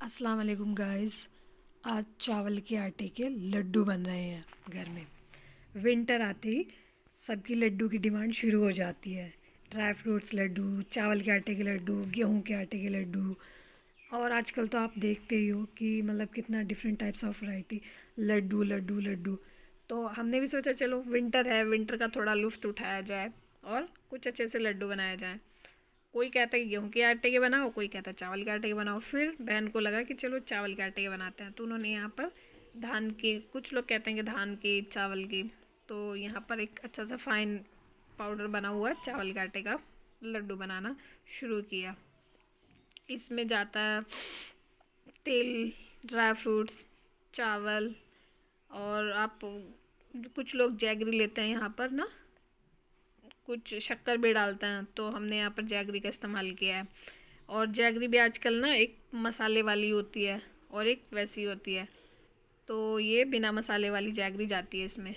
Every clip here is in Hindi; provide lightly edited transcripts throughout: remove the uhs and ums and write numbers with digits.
अस्सलाम वालेकुम गाइस। आज चावल के आटे के लड्डू बन रहे हैं घर में। विंटर आते ही सबकी लड्डू की डिमांड शुरू हो जाती है। ड्राई फ्रूट्स लड्डू, चावल के आटे के लड्डू, गेहूं के आटे के लड्डू। और आजकल तो आप देखते ही हो कि मतलब कितना different types of variety laddu laddu laddu. तो हमने भी सोचा चलो विंटर है, विंटर का थोड़ा लुत्फ़ उठाया जाए और कुछ अच्छे से लड्डू बनाए जाएँ। कोई कहता है कि गेहूं के आटे के बनाओ, कोई कहता है चावल के आटे के बनाओ। फिर बहन को लगा कि चलो चावल के आटे के बनाते हैं, तो उन्होंने यहाँ पर धान की, कुछ लोग कहते हैं कि धान की, चावल की, तो यहाँ पर एक अच्छा सा फाइन पाउडर बना हुआ चावल के आटे का लड्डू बनाना शुरू किया। इसमें जाता है तेल, ड्राई फ्रूट्स, चावल, और आप कुछ लोग जैगरी लेते हैं यहाँ पर ना, कुछ शक्कर भी डालते हैं, तो हमने यहाँ पर जैगरी का इस्तेमाल किया है। और जैगरी भी आजकल ना एक मसाले वाली होती है और एक वैसी होती है, तो ये बिना मसाले वाली जैगरी जाती है इसमें।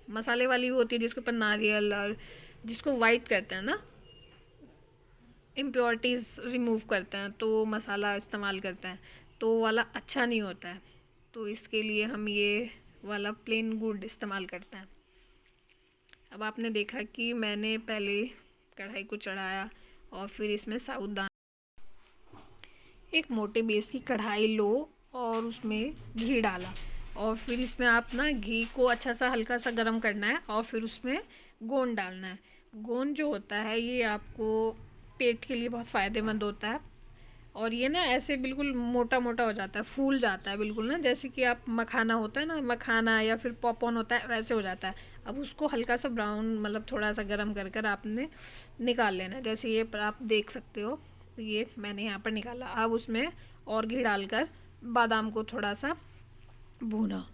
मसाले वाली भी होती है जिसके ऊपर नारियल और जिसको वाइट करते हैं ना, इम्प्योरिटीज़ रिमूव करते हैं, तो मसाला इस्तेमाल करते हैं, तो वो वाला अच्छा नहीं होता है। तो इसके लिए हम ये वाला प्लेन गुड़ इस्तेमाल करते हैं। अब आपने देखा कि मैंने पहले कढ़ाई को चढ़ाया और फिर इसमें साबूदाना, एक मोटे बेस की कढ़ाई लो और उसमें घी डाला, और फिर इसमें आप ना घी को अच्छा सा हल्का सा गर्म करना है और फिर उसमें गोंद डालना है। गोंद जो होता है ये आपको पेट के लिए बहुत फ़ायदेमंद होता है, और ये ना ऐसे बिल्कुल मोटा मोटा हो जाता है, फूल जाता है बिल्कुल ना, जैसे कि आप मखाना होता है ना, मखाना या फिर पॉपकॉर्न होता है, वैसे हो जाता है। अब उसको हल्का सा ब्राउन, मतलब थोड़ा सा गर्म कर कर आपने निकाल लेना है। जैसे ये पर आप देख सकते हो, ये मैंने यहाँ पर निकाला। अब उसमें और घी डालकर बादाम को थोड़ा सा भूना।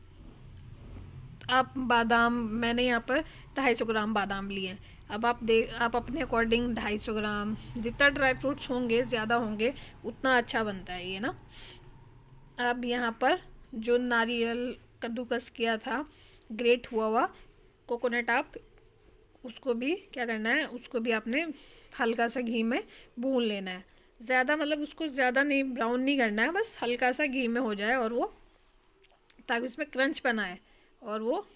आप बादाम, मैंने यहाँ पर 250 ग्राम बादाम लिए हैं। अब आप अपने अकॉर्डिंग 250 ग्राम, जितना ड्राई फ्रूट्स होंगे, ज़्यादा होंगे उतना अच्छा बनता है ये ना। अब यहाँ पर जो नारियल कद्दूकस किया था, ग्रेट हुआ हुआ कोकोनट, आप उसको भी क्या करना है, उसको भी आपने हल्का सा घी में भून लेना है। ज़्यादा मतलब उसको ज़्यादा नहीं, ब्राउन नहीं करना है, बस हल्का सा घी में हो जाए, और वो ताकि उसमें क्रंच बना है और वो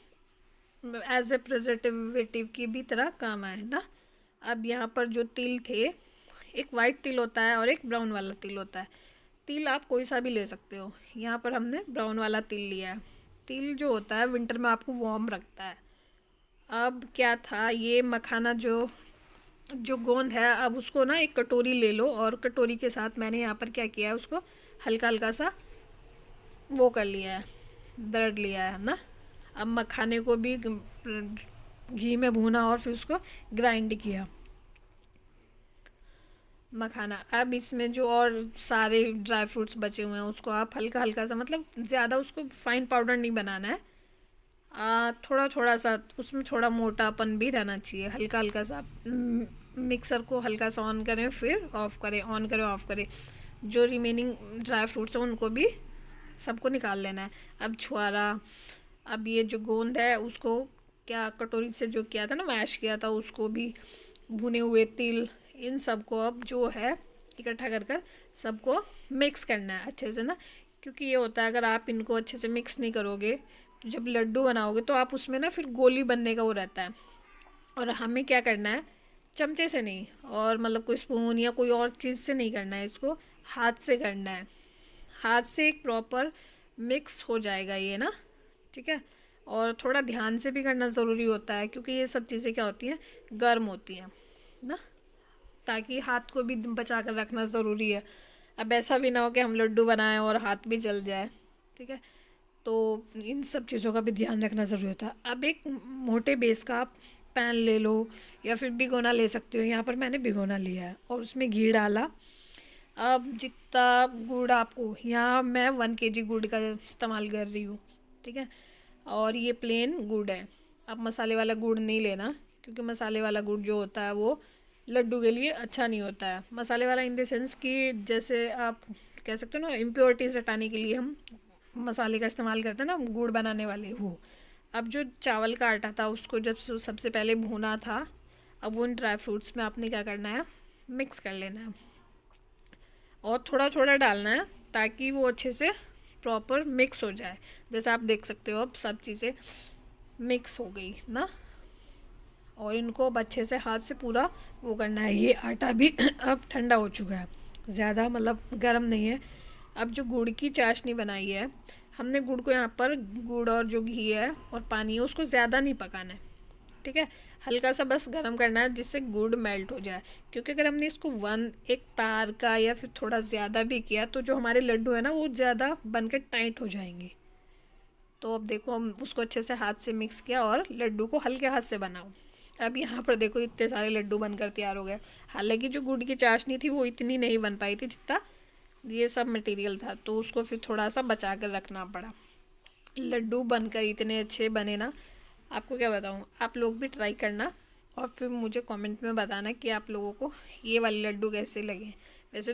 एज ए प्रिजर्वेटिव की भी तरह काम आए ना। अब यहाँ पर जो तिल थे, एक वाइट तिल होता है और एक ब्राउन वाला तिल होता है। तिल आप कोई सा भी ले सकते हो, यहाँ पर हमने ब्राउन वाला तिल लिया है। तिल जो होता है विंटर में आपको वार्म रखता है। अब क्या था, ये मखाना जो जो गोंद है, अब उसको ना एक कटोरी ले लो, और कटोरी के साथ मैंने यहाँ पर क्या किया है, उसको हल्का हल्का सा वो कर लिया है, दरड़ लिया है ना। अब मखाने को भी घी में भूना और फिर उसको ग्राइंड किया मखाना। अब इसमें जो और सारे ड्राई फ्रूट्स बचे हुए हैं उसको आप हल्का हल्का सा, मतलब ज़्यादा उसको फाइन पाउडर नहीं बनाना है, थोड़ा थोड़ा सा उसमें थोड़ा मोटापन भी रहना चाहिए। हल्का हल्का सा मिक्सर को हल्का सा ऑन करें, फिर ऑफ़ करें, ऑन करें, ऑफ़ करें। जो रिमेनिंग ड्राई फ्रूट्स हैं उनको भी सबको निकाल लेना है। अब छुआरा, अब ये जो गोंद है उसको क्या कटोरी से जो किया था ना, मैश किया था, उसको भी, भुने हुए तिल, इन सबको अब जो है इकट्ठा कर कर सबको मिक्स करना है अच्छे से ना। क्योंकि ये होता है, अगर आप इनको अच्छे से मिक्स नहीं करोगे तो जब लड्डू बनाओगे तो आप उसमें ना फिर गोली बनने का वो रहता है। और हमें क्या करना है, चमचे से नहीं, और मतलब कोई स्पून या कोई और चीज़ से नहीं करना है, इसको हाथ से करना है। हाथ से एक प्रॉपर मिक्स हो जाएगा ये ना, ठीक है। और थोड़ा ध्यान से भी करना ज़रूरी होता है, क्योंकि ये सब चीज़ें क्या होती हैं, गर्म होती हैं ना, ताकि हाथ को भी बचा कर रखना ज़रूरी है। अब ऐसा भी ना हो कि हम लड्डू बनाएं और हाथ भी जल जाए, ठीक है। तो इन सब चीज़ों का भी ध्यान रखना ज़रूरी होता है। अब एक मोटे बेस का आप पैन ले लो या फिर भिगोना ले सकते हो। यहाँ पर मैंने भिगोना लिया है और उसमें घी डाला। अब जितना गुड़ आपको, यहाँ मैं 1 kg गुड़ का इस्तेमाल कर रही हूँ, ठीक है। और ये प्लेन गुड़ है, आप मसाले वाला गुड़ नहीं लेना, क्योंकि मसाले वाला गुड़ जो होता है वो लड्डू के लिए अच्छा नहीं होता है। मसाले वाला इन द सेंस कि जैसे आप कह सकते हो ना, इम्प्योरिटीज़ हटाने के लिए हम मसाले का इस्तेमाल करते हैं ना, गुड़ बनाने वाले वो। अब जो चावल का आटा था उसको जब सबसे पहले भूना था, अब उन ड्राई फ्रूट्स में आपने क्या करना है, मिक्स कर लेना है और थोड़ा थोड़ा डालना है, ताकि वो अच्छे से प्रॉपर मिक्स हो जाए। जैसे आप देख सकते हो अब सब चीज़ें मिक्स हो गई ना, और इनको अब अच्छे से हाथ से पूरा वो करना है। ये आटा भी अब ठंडा हो चुका है, ज़्यादा मतलब गर्म नहीं है। अब जो गुड़ की चाशनी बनाई है हमने, गुड़ को यहाँ पर गुड़ और जो घी है और पानी है उसको ज़्यादा नहीं पकाना है, ठीक है, हल्का सा बस गर्म करना है जिससे गुड़ मेल्ट हो जाए। क्योंकि अगर हमने इसको एक तार का या फिर थोड़ा ज़्यादा भी किया तो जो हमारे लड्डू है ना वो ज़्यादा बनकर टाइट हो जाएंगे। तो अब देखो हम उसको अच्छे से हाथ से मिक्स किया और लड्डू को हल्के हाथ से बनाओ। अब यहाँ पर देखो इतने सारे लड्डू बनकर तैयार हो गए। हालांकि जो गुड़ की चाशनी थी वो इतनी नहीं बन पाई थी जितना ये सब मटेरियल था, तो उसको फिर थोड़ा सा बचा कर रखना पड़ा। लड्डू बनकर इतने अच्छे बने ना, आपको क्या बताऊँ, आप लोग भी ट्राई करना और फिर मुझे कमेंट में बताना कि आप लोगों को ये वाले लड्डू कैसे लगे। वैसे तो